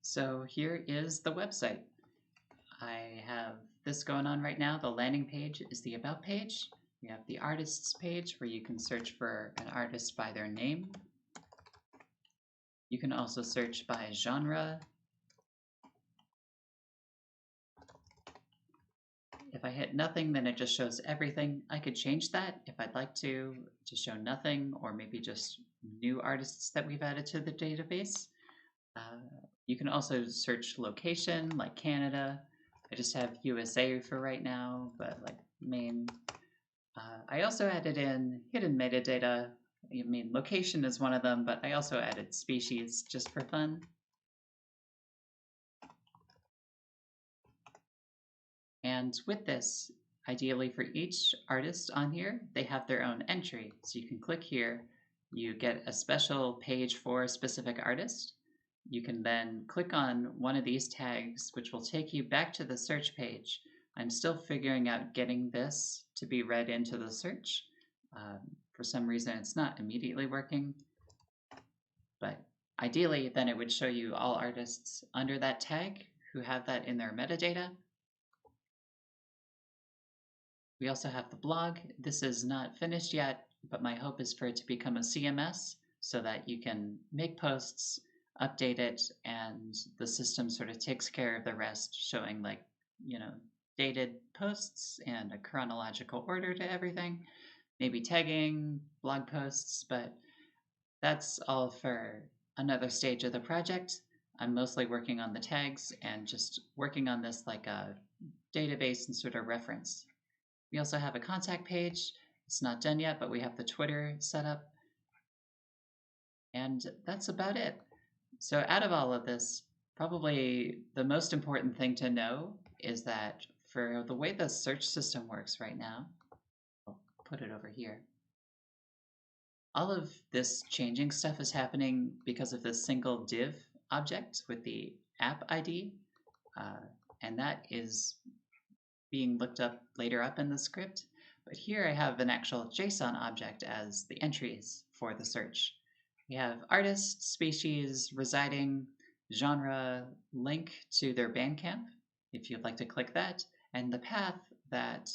So here is the website. I have this going on right now. The landing page is the About page. We have the Artists page where you can search for an artist by their name. You can also search by genre. If I hit nothing, then it just shows everything. I could change that if I'd like to show nothing, or maybe just new artists that we've added to the database. You can also search location, like Canada. I just have USA for right now, but like main. I also added in hidden metadata. I mean, location is one of them, but I also added species just for fun. And with this, ideally for each artist on here, they have their own entry. So you can click here, you get a special page for a specific artist. You can then click on one of these tags, which will take you back to the search page. I'm still figuring out getting this to be read into the search. For some reason, it's not immediately working, but ideally, then it would show you all artists under that tag who have that in their metadata. We also have the blog. This is not finished yet, but my hope is for it to become a CMS so that you can make posts, update it, and the system sort of takes care of the rest, showing like, dated posts and a chronological order to everything, maybe tagging, blog posts, but that's all for another stage of the project. I'm mostly working on the tags and just working on this like a database and sort of reference. We also have a contact page. It's not done yet, but we have the Twitter set up. And that's about it. So out of all of this, probably the most important thing to know is that for the way the search system works right now, I'll put it over here. All of this changing stuff is happening because of this single div object with the app ID. And that is being looked up later up in the script, but here I have an actual JSON object as the entries for the search. We have artist, species, residing, genre, link to their Bandcamp, if you'd like to click that, and the path that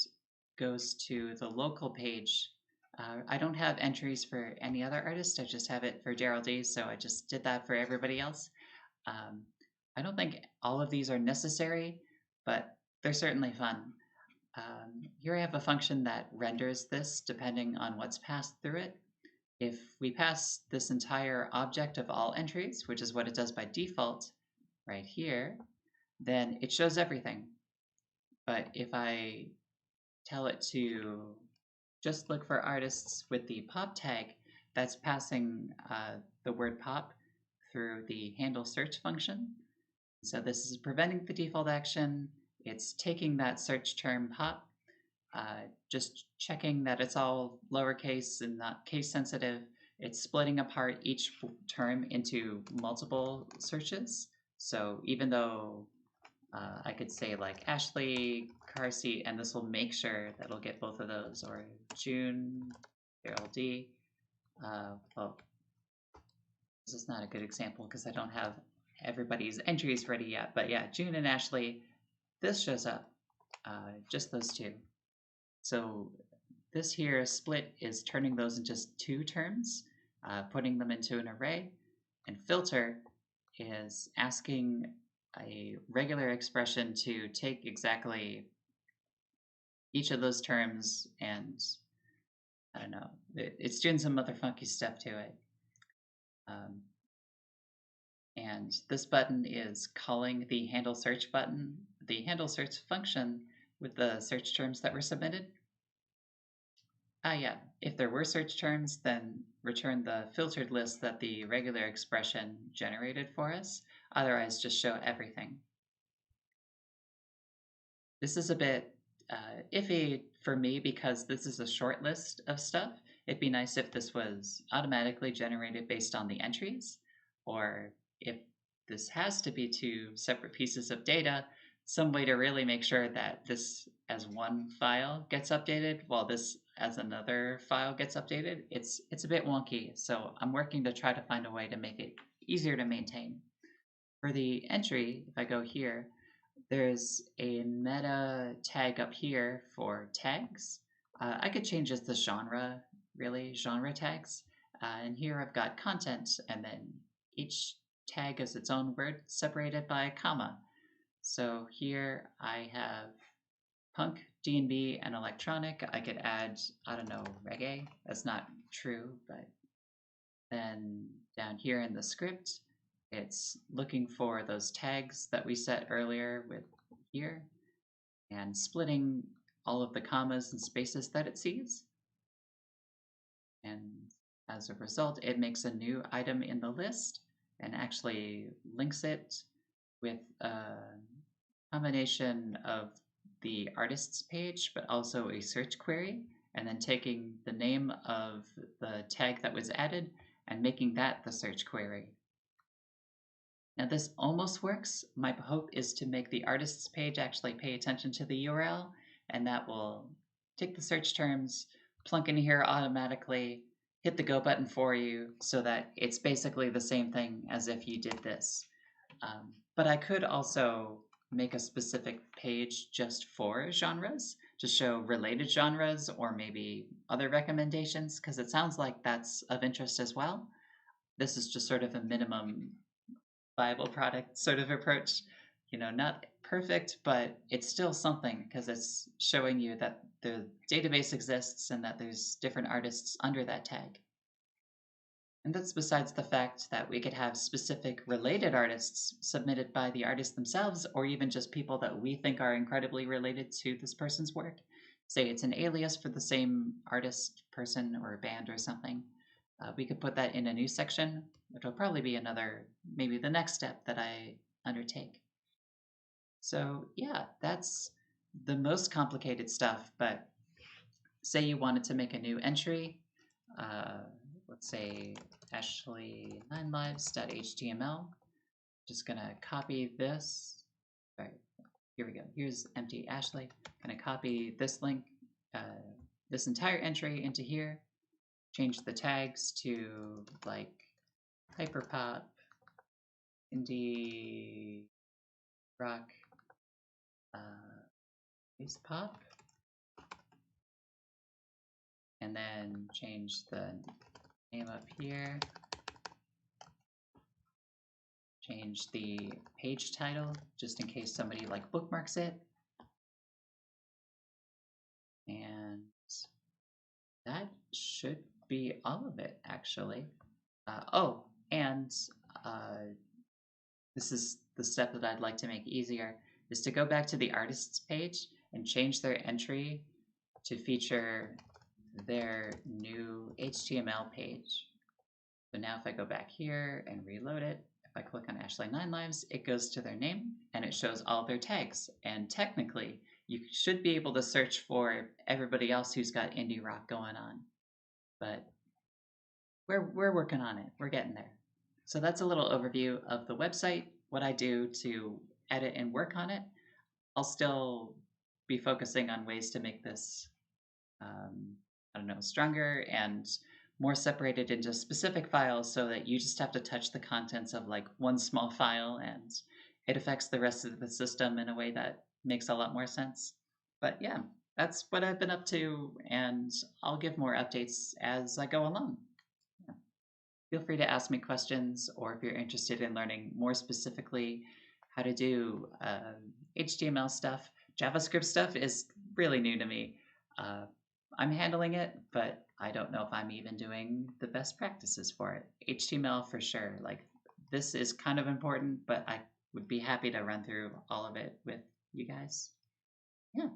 goes to the local page. I don't have entries for any other artist, I just have it for Daryl D, so I just did that for everybody else. I don't think all of these are necessary, but they're certainly fun. Here I have a function that renders this depending on what's passed through it. If we pass this entire object of all entries, which is what it does by default right here, then it shows everything. But if I tell it to just look for artists with the pop tag, that's passing the word pop through the handle search function. So this is preventing the default action. It's taking that search term pop, just checking that it's all lowercase and not case sensitive. It's splitting apart each term into multiple searches. So even though I could say like Ashley, car seat, and this will make sure that it'll get both of those, or June, Daryl D. Well, this is not a good example because I don't have everybody's entries ready yet, but yeah, June and Ashley, this shows up, just those two. So this here split is turning those into just two terms, putting them into an array, and filter is asking a regular expression to take exactly each of those terms and, I don't know, it's doing some other funky stuff to it. And this button is calling the handle search button, the handle search function with the search terms that were submitted. Yeah, if there were search terms, then return the filtered list that the regular expression generated for us. Otherwise, just show everything. This is a bit iffy for me because this is a short list of stuff. It'd be nice if this was automatically generated based on the entries, or if this has to be two separate pieces of data, some way to really make sure that this as one file gets updated while this as another file gets updated. It's a bit wonky, so I'm working to try to find a way to make it easier to maintain. For the entry, if I go here, there's a meta tag up here for tags. I could change this to genre, really, genre tags. And here I've got content, and then each tag is its own word separated by a comma. So here I have punk, D&B, and electronic. I could add, I don't know, reggae. That's not true, but then down here in the script, it's looking for those tags that we set earlier with here and splitting all of the commas and spaces that it sees. And as a result, it makes a new item in the list and actually links it with a combination of the artist's page, but also a search query, and then taking the name of the tag that was added and making that the search query. Now this almost works. My hope is to make the artist's page actually pay attention to the URL, and that will take the search terms, plunk in here automatically, hit the go button for you so that it's basically the same thing as if you did this. But I could also make a specific page just for genres to show related genres or maybe other recommendations, because it sounds like that's of interest as well. This is just sort of a minimum viable product sort of approach. You know, not perfect, but it's still something because it's showing you that the database exists and that there's different artists under that tag. And that's besides the fact that we could have specific related artists submitted by the artists themselves, or even just people that we think are incredibly related to this person's work. Say it's an alias for the same artist, person, or band or something. We could put that in a new section, which will probably be another, maybe the next step that I undertake. So yeah, that's the most complicated stuff, but say you wanted to make a new entry, let's say ashley9lives.html. Just gonna copy this. All right, here we go. Here's empty Ashley. Gonna copy this link, this entire entry into here. Change the tags to like hyperpop, indie rock, space pop, and then change the name up here. Change the page title just in case somebody like bookmarks it. And that should be all of it actually. Oh, and this is the step that I'd like to make easier, is to go back to the artist's page and change their entry to feature their new HTML page. So now if I go back here and reload it, if I click on Ashley9lives, it goes to their name and it shows all their tags. And technically, you should be able to search for everybody else who's got indie rock going on. But we're working on it. We're getting there. So that's a little overview of the website, what I do to edit and work on it. I'll still be focusing on ways to make this, I don't know, stronger and more separated into specific files so that you just have to touch the contents of like one small file and it affects the rest of the system in a way that makes a lot more sense. But yeah, that's what I've been up to, and I'll give more updates as I go along. Yeah. Feel free to ask me questions, or if you're interested in learning more specifically how to do HTML stuff. JavaScript stuff is really new to me. I'm handling it, but I don't know if I'm even doing the best practices for it. HTML for sure. Like, this is kind of important, but I would be happy to run through all of it with you guys. Yeah.